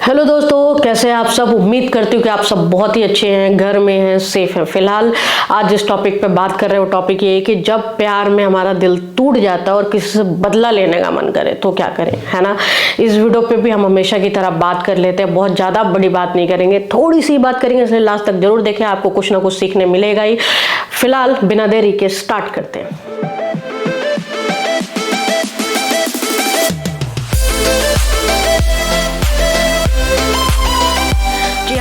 Hello दोस्तों, कैसे हैं आप सब। उम्मीद करती हूँ कि आप सब बहुत ही अच्छे हैं, घर में हैं, सेफ हैं। फिलहाल आज जिस टॉपिक पे बात कर रहे हो टॉपिक ये है कि जब प्यार में हमारा दिल टूट जाता है और किसी से बदला लेने का मन करे तो क्या करें, है ना। इस वीडियो पे भी हम हमेशा की तरह बात कर लेते हैं, बहुत ज़्यादा बड़ी बात नहीं करेंगे, थोड़ी सी बात करेंगे, इसलिए लास्ट तक जरूर देखें, आपको कुछ ना कुछ सीखने मिलेगा ही। फिलहाल बिना देरी के स्टार्ट करते हैं।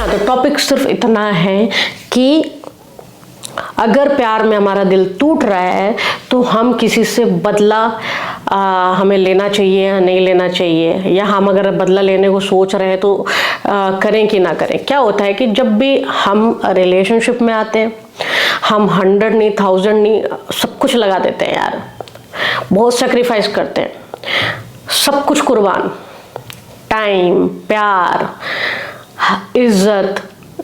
तो टॉपिक सिर्फ इतना है कि अगर प्यार में हमारा दिल टूट रहा है तो हम किसी से बदला हमें लेना चाहिए या नहीं लेना चाहिए, या हम अगर बदला लेने को सोच रहे हैं तो करें कि ना करें। क्या होता है कि जब भी हम रिलेशनशिप में आते हैं हम 100 नहीं 1000 नहीं सब कुछ लगा देते हैं यार, बहुत सेक्रीफाइस करते हैं, सब कुछ कुर्बान, टाइम, प्यार, इज्जत,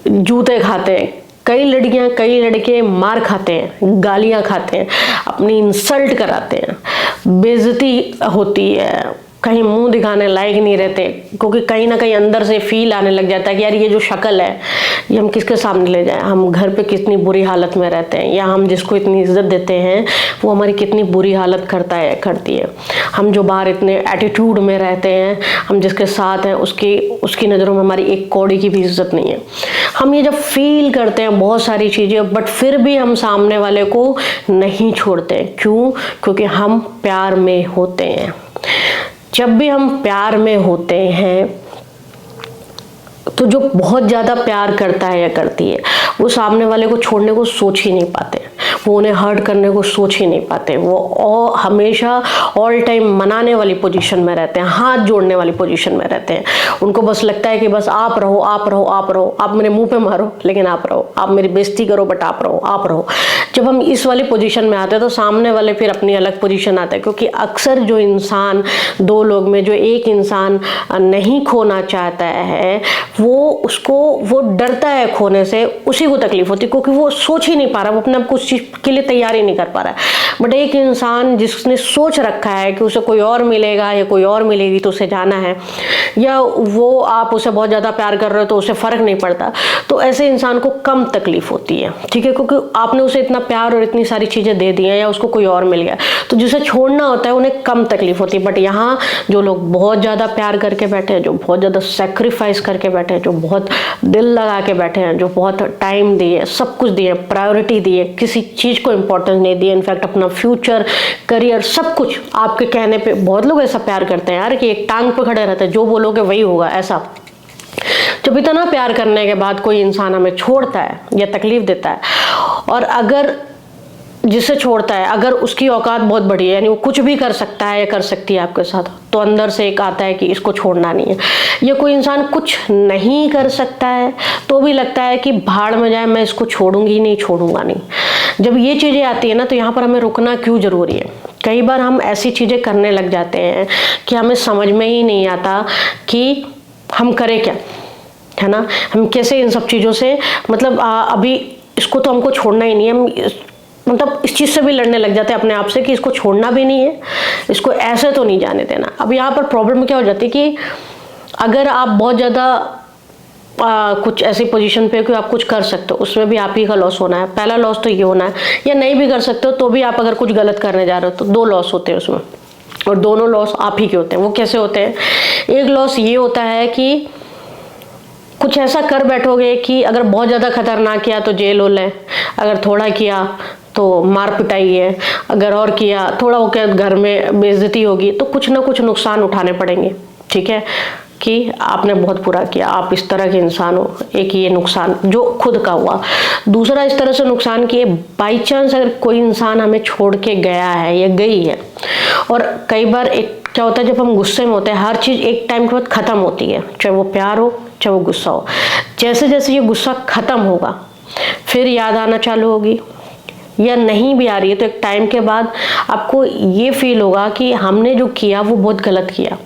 जूते खाते हैं। कई लड़कियां कई लड़के मार खाते हैं, गालियां खाते हैं, अपनी इंसल्ट कराते हैं, बेइज्जती होती है, कहीं मुंह दिखाने लायक नहीं रहते, क्योंकि कहीं ना कहीं अंदर से फील आने लग जाता है कि यार ये जो शक्ल है ये हम किसके सामने ले जाएं, हम घर पे कितनी बुरी हालत में रहते हैं, या हम जिसको इतनी इज्जत देते हैं वो हमारी कितनी बुरी हालत करती है। हम जो बाहर इतने एटीट्यूड में रहते हैं, हम जिसके साथ हैं उसकी नज़रों में हमारी एक कौड़ी की भी इज्जत नहीं है। हम ये जब फील करते हैं बहुत सारी चीज़ें, बट फिर भी हम सामने वाले को नहीं छोड़ते। क्यों? क्योंकि हम प्यार में होते हैं। जब भी हम प्यार में होते हैं तो जो बहुत ज़्यादा प्यार करता है या करती है वो सामने वाले को छोड़ने को सोच ही नहीं पाते, वो उन्हें हर्ट करने को सोच ही नहीं पाते, वो हमेशा ऑल टाइम मनाने वाली पोजीशन में रहते हैं, हाथ जोड़ने वाली पोजीशन में रहते हैं। उनको बस लगता है कि बस आप रहो आप रहो आप रहो, आप मेरे मुंह पे मारो लेकिन आप रहो, आप मेरी बेइज्जती करो बट आप रहो आप रहो। जब हम इस वाली पोजीशन में आते हैं तो सामने वाले फिर अपनी अलग पोजीशन आता है, क्योंकि अक्सर जो इंसान दो लोग में जो एक इंसान नहीं खोना चाहता है वो डरता है खोने से, उसी को तकलीफ होती है, क्योंकि वो सोच ही नहीं पा रहा, वो अपने कुछ चीज के लिए तैयारी नहीं कर पा रहा है। बट एक इंसान जिसने सोच रखा है कि उसे कोई और मिलेगा या कोई और मिलेगी तो उसे जाना है, या वो आप उसे बहुत ज़्यादा प्यार कर रहे हो तो उसे फ़र्क नहीं पड़ता, तो ऐसे इंसान को कम तकलीफ होती है, ठीक है, क्योंकि आपने उसे इतना प्यार और इतनी सारी चीज़ें दे दी हैं या उसको कोई और मिल गया, तो जिसे छोड़ना होता है उन्हें कम तकलीफ होती है। बट यहाँ जो लोग बहुत ज़्यादा प्यार करके बैठे हैं, जो बहुत ज़्यादा सेक्रीफाइस करके बैठे हैं, जो बहुत दिल लगा के बैठे हैं, जो बहुत टाइम दिए, सब कुछ दिए, प्रायोरिटी दिए, किसी चीज़ को इम्पोर्टेंस नहीं दिए, इनफैक्ट अपना फ्यूचर, करियर, सब कुछ आपके कहने पे, बहुत लोग ऐसा प्यार करते हैं यार कि एक टांग पे खड़े रहते हैं, जो बोलोगे वही होगा, ऐसा। जब इतना प्यार करने के बाद कोई इंसान हमें छोड़ता है या तकलीफ देता है, और अगर जिसे छोड़ता है अगर उसकी औकात बहुत बड़ी है, यानी वो कुछ भी कर सकता है या कर सकती है आपके साथ, तो अंदर से एक आता है कि इसको छोड़ना नहीं है। या कोई इंसान कुछ नहीं कर सकता है तो भी लगता है कि भाड़ में जाए, मैं इसको छोड़ूंगी नहीं, छोड़ूंगा नहीं। जब ये चीज़ें आती है ना, तो यहाँ पर हमें रुकना क्यों ज़रूरी है। कई बार हम ऐसी चीज़ें करने लग जाते हैं कि हमें समझ में ही नहीं आता कि हम करें क्या, है ना। हम कैसे इन सब चीज़ों से, मतलब अभी इसको तो हमको छोड़ना ही नहीं है, हम मतलब इस चीज़ से भी लड़ने लग जाते हैं अपने आप से कि इसको छोड़ना भी नहीं है, इसको ऐसे तो नहीं जाने देना। अब यहाँ पर प्रॉब्लम क्या हो जाती है कि अगर आप बहुत ज़्यादा कुछ ऐसी पोजीशन पे कि आप कुछ कर सकते हो, उसमें भी आप ही का लॉस होना है। पहला लॉस तो ये होना है, या नहीं भी कर सकते हो तो भी आप अगर कुछ गलत करने जा रहे हो तो 2 लॉस होते हैं उसमें, और दोनों लॉस आप ही के होते हैं। वो कैसे होते हैं? एक लॉस ये होता है कि कुछ ऐसा कर बैठोगे कि अगर बहुत ज़्यादा खतरनाक किया तो जेल हो ले, अगर थोड़ा किया तो मार पिटाई है, अगर और किया थोड़ा हो क्या घर में बेइज्जती होगी, तो कुछ ना कुछ नुकसान उठाने पड़ेंगे, ठीक है, कि आपने बहुत बुरा किया, आप इस तरह के इंसान हो। एक ये नुकसान जो खुद का हुआ। दूसरा इस तरह से नुकसान कि बाई चांस अगर कोई इंसान हमें छोड़ के गया है या गई है, और कई बार एक क्या होता है जब हम गुस्से में होते हैं, हर चीज़ एक टाइम के बाद ख़त्म होती है, चाहे वो प्यार हो चाहे वो गुस्सा हो। जैसे जैसे ये गुस्सा ख़त्म होगा फिर याद आना चालू होगी, या नहीं भी आ रही है तो एक टाइम के बाद आपको ये फील होगा कि हमने जो किया वो बहुत गलत किया,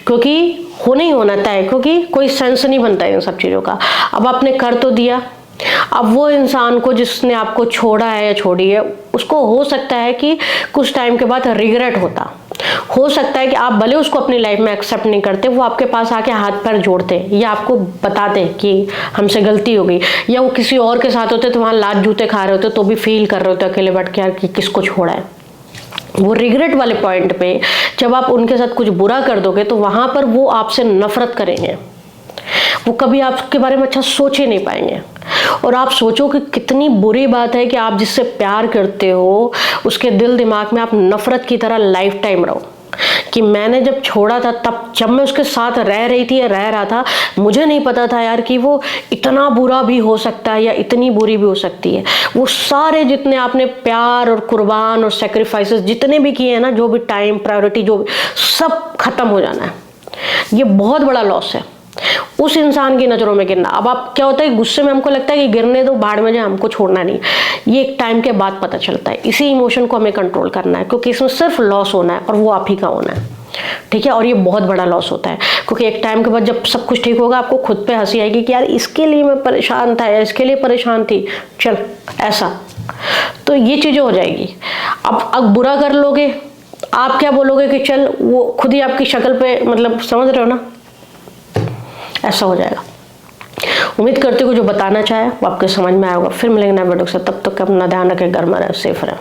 क्योंकि होना ही होना तय, क्योंकि कोई सेंस नहीं बनता है इन सब चीज़ों का। अब आपने कर तो दिया, अब वो इंसान को जिसने आपको छोड़ा है या छोड़ी है, उसको हो सकता है कि कुछ टाइम के बाद रिग्रेट होता, हो सकता है कि आप भले उसको अपनी लाइफ में एक्सेप्ट नहीं करते, वो आपके पास आके हाथ पैर जोड़ते या आपको बताते कि हमसे गलती हो गई, या वो किसी और के साथ होते तो वहाँ लात जूते खा रहे होते तो भी फील कर रहे होते अकेले बैठ के यार कि किसको छोड़ा है। वो रिग्रेट वाले पॉइंट पे जब आप उनके साथ कुछ बुरा कर दोगे तो वहाँ पर वो आपसे नफरत करेंगे, वो कभी आपके बारे में अच्छा सोच ही नहीं पाएंगे। और आप सोचो कि कितनी बुरी बात है कि आप जिससे प्यार करते हो उसके दिल दिमाग में आप नफरत की तरह लाइफ टाइम रहो कि मैंने जब छोड़ा था, तब जब मैं उसके साथ रह रही थी या रह रहा था, मुझे नहीं पता था यार कि वो इतना बुरा भी हो सकता है या इतनी बुरी भी हो सकती है। वो सारे जितने आपने प्यार और कुर्बान और सेक्रीफाइसेस जितने भी किए हैं ना, जो भी टाइम प्रायोरिटी जो भी, सब खत्म हो जाना है। ये बहुत बड़ा लॉस है उस इंसान की नज़रों में गिरना। अब आप क्या होता है, गुस्से में हमको लगता है कि गिरने दो, भाड़ में जाए, हमको छोड़ना नहीं। ये एक टाइम के बाद पता चलता है। इसी इमोशन को हमें कंट्रोल करना है, क्योंकि इसमें सिर्फ लॉस होना है और वो आप ही का होना है, ठीक है। और ये बहुत बड़ा लॉस होता है, क्योंकि एक टाइम के बाद जब सब कुछ ठीक होगा आपको खुद पे हंसी आएगी कि यार इसके लिए मैं परेशान था या इसके लिए परेशान थी, चल ऐसा। तो ये चीज़ें हो जाएगी। अब बुरा कर लोगे, आप क्या बोलोगे कि चल, वो खुद ही आपकी शक्ल पे, मतलब समझ रहे हो ना, ऐसा हो जाएगा। उम्मीद करते हो जो बताना चाहे वो आपके समझ में आएगा। फिर मिलेंगे नए वीडियो से, तब तक अपना ध्यान रखें, घर में रहे, सेफ रहे।